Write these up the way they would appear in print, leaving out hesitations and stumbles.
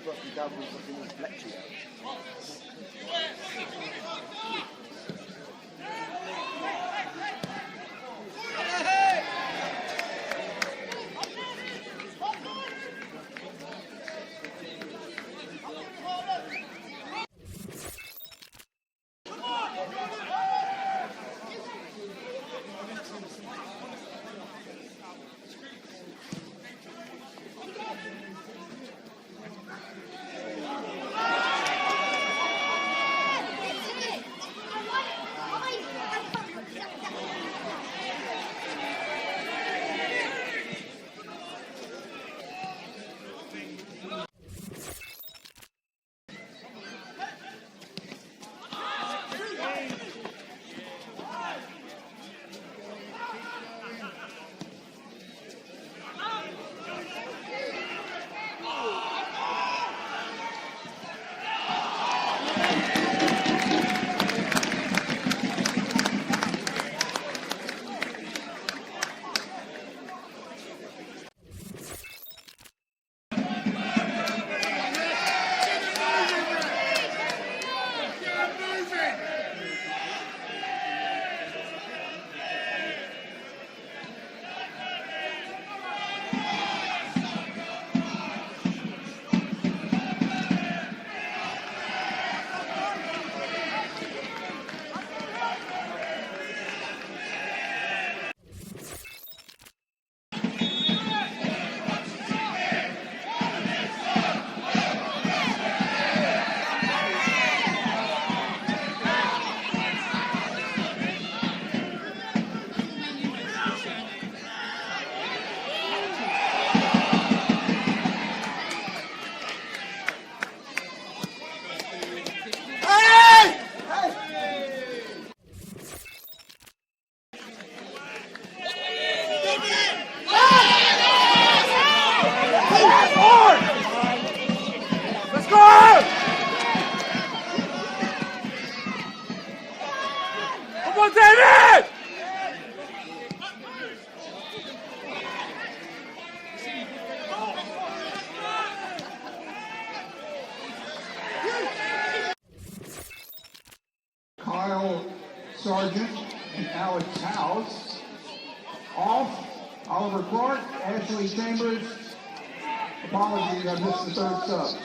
Frosty Doubles looking at Fletcher. Sargent and Alex House. Off, Oliver Clark, Ashley Chambers. Apologies, I missed the third sub.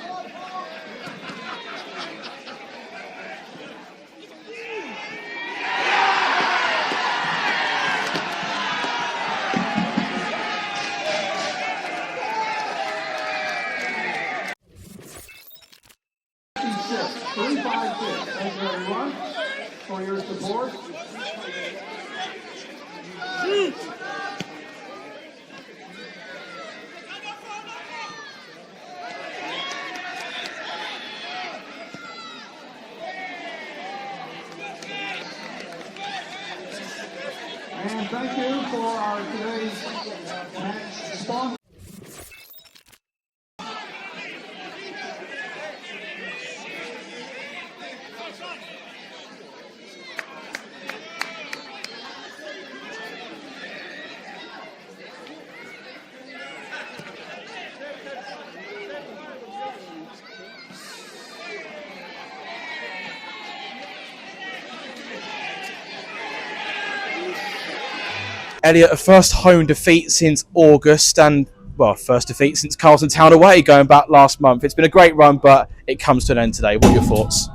Thank you, everyone, for your support. And thank you for our today's match sponsor. Elliot, a first home defeat since August and, well, first defeat since Carlton Town away going back last month. It's been a great run, but it comes to an end today. What are your thoughts?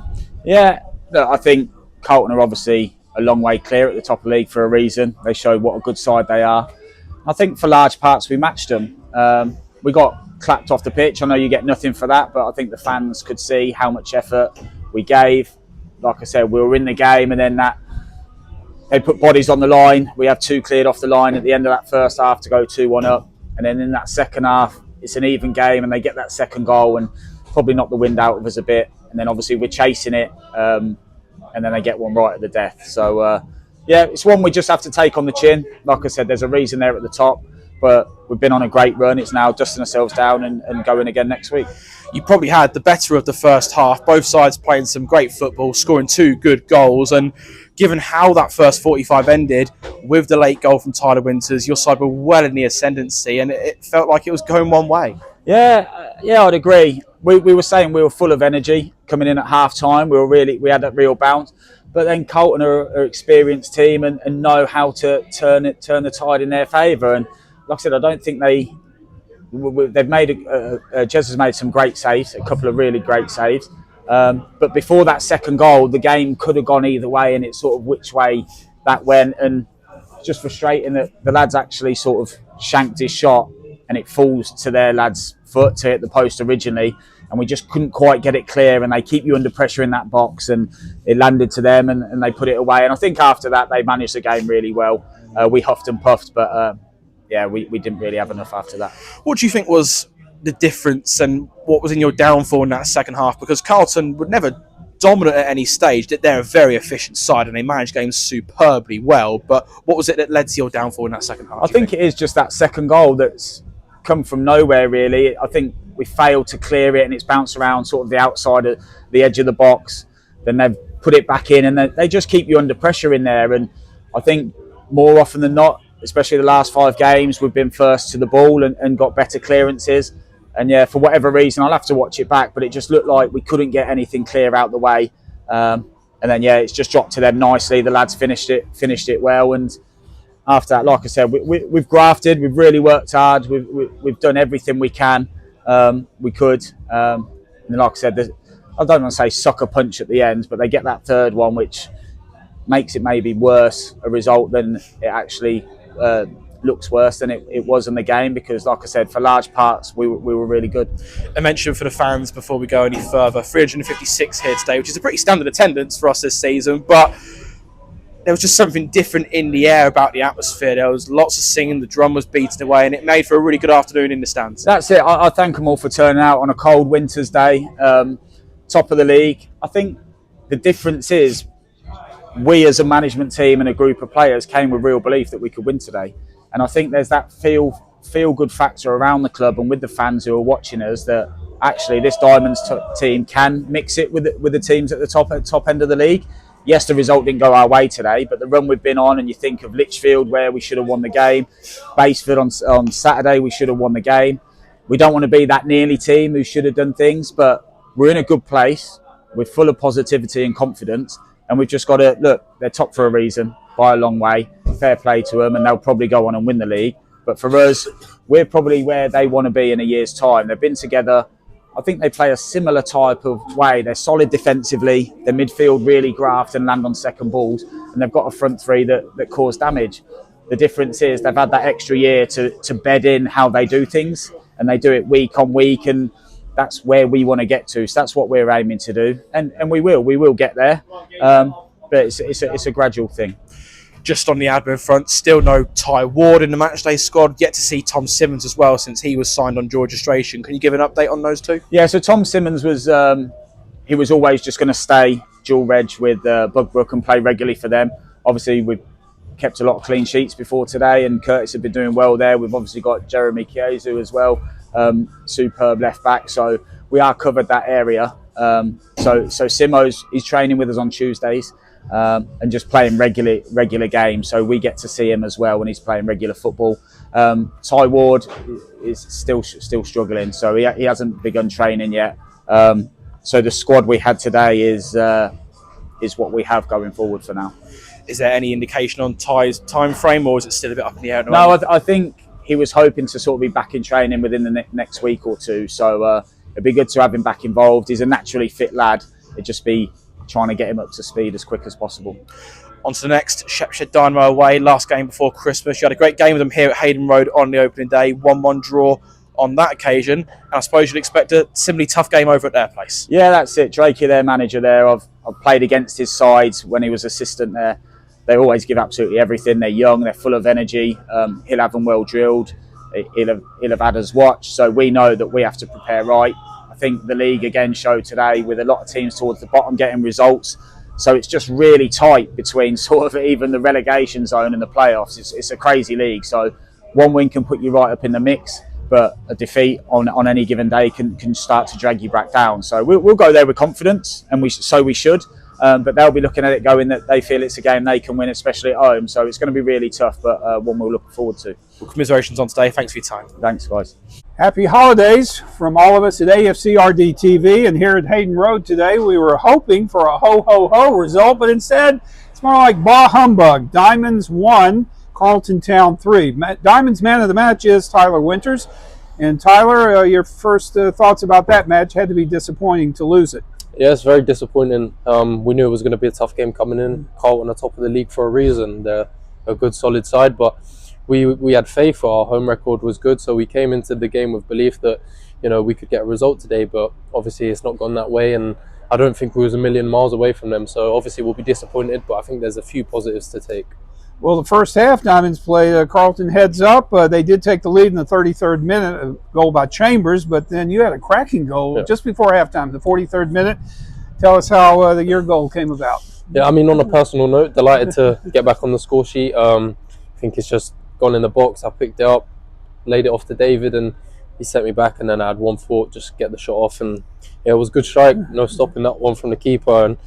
Yeah, look, I think Carlton are obviously a long way clear at the top of the league for a reason. They show what a good side they are. I think for large parts we matched them. We got clapped off the pitch. I know you get nothing for that, but I think the fans could see how much effort we gave. Like I said, we were in the game, and then they put bodies on the line. We have 2 cleared off the line at the end of that first half to go 2-1 up. And then in that second half, it's an even game, and they get that second goal and probably knock the wind out of us a bit. And then obviously we're chasing it, and then they get one right at the death. So, yeah, it's one we just have to take on the chin. Like I said, there's a reason there at the top, but we've been on a great run. It's now dusting ourselves down and going again next week. You probably had the better of the first half, both sides playing some great football, scoring 2 good goals, and given how that first 45 ended with the late goal from Tyler Winters, your side were well in the ascendancy, and it felt like it was going one way. Yeah, I'd agree. we were saying we were full of energy coming in at half time. We had that real bounce. But then Carlton are an experienced team and know how to turn the tide in their favour. And like I said, I don't think they've made Jez has made some great saves, a couple of really great saves. But before that second goal, the game could have gone either way, and it's sort of which way that went. And just frustrating that the lads actually sort of shanked his shot and it falls to their lad's foot to hit the post originally. And we just couldn't quite get it clear, and they keep you under pressure in that box, and it landed to them and they put it away. And I think after that they managed the game really well. We huffed and puffed, but we didn't really have enough after that. What do you think was the difference and what was in your downfall in that second half? Because Carlton would never dominant at any stage. They're a very efficient side and they manage games superbly well, but what was it that led to your downfall in that second half? I think it is just that second goal that's come from nowhere really. I think we failed to clear it and it's bounced around sort of the outside of the edge of the box. Then they've put it back in and they just keep you under pressure in there. And I think more often than not, especially the last 5 games, we've been first to the ball and got better clearances. And yeah, for whatever reason, I'll have to watch it back, but it just looked like we couldn't get anything clear out the way. And then yeah, it's just dropped to them nicely. The lads finished it well. And after that, like I said, we've grafted, we've really worked hard, we've done everything we can. We could, and like I said, I don't want to say sucker punch at the end, but they get that third one, which makes it maybe worse a result than it actually looks worse than it was in the game. Because like I said, for large parts we were really good. I mentioned for the fans before we go any further, 356 here today, which is a pretty standard attendance for us this season, but there was just something different in the air about the atmosphere. There was lots of singing, the drum was beating away, and it made for a really good afternoon in the stands. That's it. I thank them all for turning out on a cold winter's day. Top of the league. I think the difference is we as a management team and a group of players came with real belief that we could win today. And I think there's that feel good factor around the club and with the fans who are watching us that actually this Diamonds team can mix it with the teams at the top end of the league. Yes, the result didn't go our way today, but the run we've been on, and you think of Lichfield where we should have won the game, Baseford on Saturday we should have won the game. We don't want to be that nearly team who should have done things, but we're in a good place. We're full of positivity and confidence, and we've just got to look. They're top for a reason by a long way. Fair play to them, and they'll probably go on and win the league. But for us, we're probably where they want to be in a year's time. They've been together. I think they play a similar type of way. They're solid defensively. Their midfield really graft and land on second balls. And they've got a front three that cause damage. The difference is they've had that extra year to bed in how they do things. And they do it week on week. And that's where we want to get to. So that's what we're aiming to do. And we will get there. But it's a gradual thing. Just on the admin front, still no Ty Ward in the matchday squad. Yet to see Tom Simmons as well, since he was signed on dual registration. Can you give an update on those two? Yeah, so Tom Simmons was he was always just going to stay dual reg with Bugbrook and play regularly for them. Obviously, we've kept a lot of clean sheets before today, and Curtis had been doing well there. We've obviously got Jeremy Chiesa as well, superb left back. So we are covered that area. So Simo's he's training with us on Tuesdays. And just playing regular games, so we get to see him as well when he's playing regular football. Ty Ward is still struggling, so he hasn't begun training yet. So the squad we had today is what we have going forward for now. Is there any indication on Ty's time frame, or is it still a bit up in the air? No, I think he was hoping to sort of be back in training within the next week or two. So it'd be good to have him back involved. He's a naturally fit lad. It'd just be trying to get him up to speed as quick as possible. On to the next, Shepshed Dynamo away, last game before Christmas. You had a great game with them here at Hayden Road on the opening day, 1-1 draw on that occasion, and I suppose you'd expect a similarly tough game over at their place. Yeah, that's it. Drakey, their manager there, I've played against his sides when he was assistant there. They always give absolutely everything. They're young, they're full of energy. He'll have them well drilled. He'll have had us watch, so we know that we have to prepare right. I think the league again showed today with a lot of teams towards the bottom getting results. So it's just really tight between sort of even the relegation zone and the playoffs. It's a crazy league. So one win can put you right up in the mix, but a defeat on any given day can start to drag you back down. So we'll go there with confidence, and we should. But they'll be looking at it going that they feel it's a game they can win, especially at home. So it's going to be really tough, but one we'll look forward to. Well, commiserations on today. Thanks for your time. Thanks, guys. Happy holidays from all of us at AFCRDTV, and here at Hayden Road today we were hoping for a ho-ho-ho result, but instead it's more like bah humbug. Diamonds 1, Carlton Town 3. Diamonds man of the match is Tyler Winters. And Tyler, your first thoughts about that match? Had to be disappointing to lose it. Yeah, it's very disappointing. We knew it was going to be a tough game coming in. Carlton are top of the league for a reason. They're a good solid side, but we had faith. Our home record was good, so we came into the game with belief that, you know, we could get a result today, but obviously it's not gone that way, and I don't think we was a million miles away from them, so obviously we'll be disappointed, but I think there's a few positives to take. Well, the first half, Diamonds played Carlton heads up. They did take the lead in the 33rd minute, a goal by Chambers, but then you had a cracking goal just before halftime, the 43rd minute. Tell us how your goal came about. Yeah, I mean, on a personal note, delighted to get back on the score sheet. I think it's just gone in the box. I picked it up, laid it off to David, and he sent me back, and then I had one thought, just get the shot off, and yeah, it was a good strike, no stopping that one from the keeper, and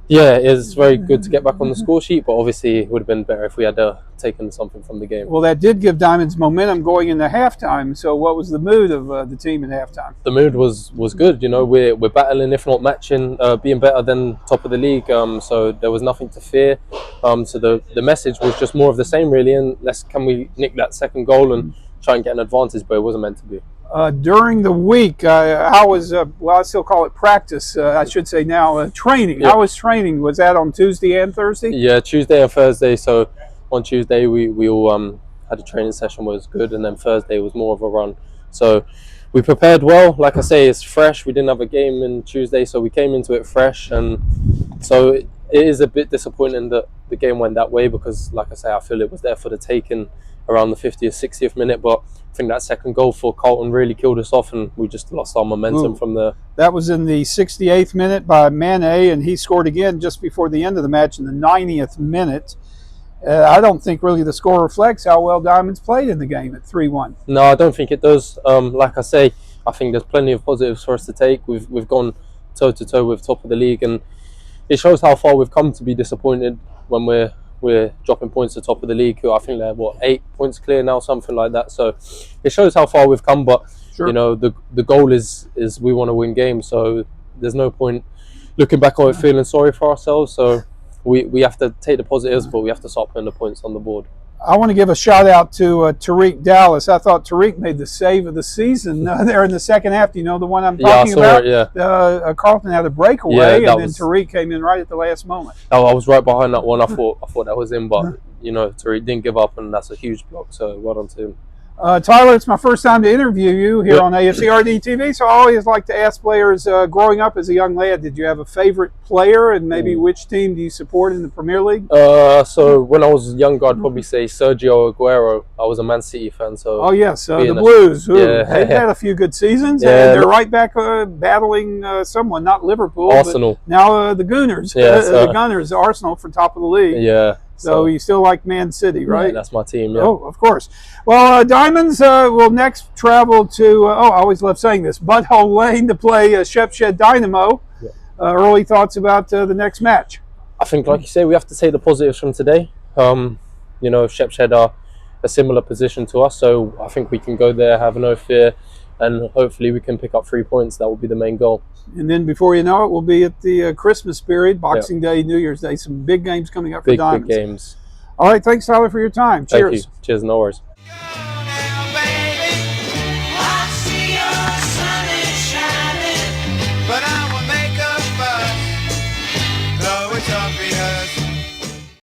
yeah, it's very good to get back on the score sheet, but obviously it would have been better if we had taken something from the game. Well, that did give Diamonds momentum going into halftime. So what was the mood of the team at halftime? The mood was good. You know, we're battling, if not matching, being better than top of the league. So there was nothing to fear. So the message was just more of the same, really. And can we nick that second goal and try and get an advantage? But it wasn't meant to be. During the week, how was, well, I still call it practice, I should say now, training. Yeah. How was training? Was that on Tuesday and Thursday? Yeah, Tuesday and Thursday. So on Tuesday, we all had a training session, was good, and then Thursday was more of a run. So we prepared well. Like I say, it's fresh. We didn't have a game on Tuesday, so we came into it fresh. And so it is a bit disappointing that the game went that way because, like I say, I feel it was there for the taking around the 50th, 60th minute, but I think that second goal for Carlton really killed us off, and we just lost our momentum from there. That was in the 68th minute by Mane, and he scored again just before the end of the match in the 90th minute. I don't think really the score reflects how well Diamonds played in the game at 3-1. No, I don't think it does. Like I say, I think there's plenty of positives for us to take. We've gone toe-to-toe with top of the league, and it shows how far we've come to be disappointed when we're dropping points to top of the league. I think they're 8 points clear now, something like that. So it shows how far we've come. But you know, the goal is we want to win games. So there's no point looking back on it feeling sorry for ourselves. So we have to take the positives, but we have to start putting the points on the board. I want to give a shout out to Tariq Dallas. I thought Tariq made the save of the season there in the second half. Do you know the one I'm talking about? Yeah. Carlton had a breakaway, and then Tariq came in right at the last moment. I was right behind that one. I thought that was in, but you know, Tariq didn't give up, and that's a huge block. So well done to him. Tyler, it's my first time to interview you here on AFCRDTV, so I always like to ask players, growing up as a young lad, did you have a favorite player, and maybe which team do you support in the Premier League? So when I was younger, I'd probably say Sergio Aguero. I was a Man City fan. So oh yes, the Blues. They've had a few good seasons, and they're right back battling someone, not Liverpool, Arsenal. But now the Gooners, the Gunners, Arsenal for top of the league. Yeah. So you still like Man City, right? Yeah, that's my team, yeah. Oh, of course. Well, Diamonds will next travel to, I always love saying this, Butthole Lane to play Shepshed Dynamo. Yeah. Early thoughts about the next match? I think, like you say, we have to take the positives from today. You know, Shepshed are a similar position to us, so I think we can go there, have no fear, and hopefully we can pick up 3 points. That will be the main goal. And then before you know it, we'll be at the Christmas period, Boxing Day, New Year's Day. Some big games coming up for Diamonds. Big games. All right, thanks, Tyler, for your time. Cheers. Thank you. Cheers, no worries.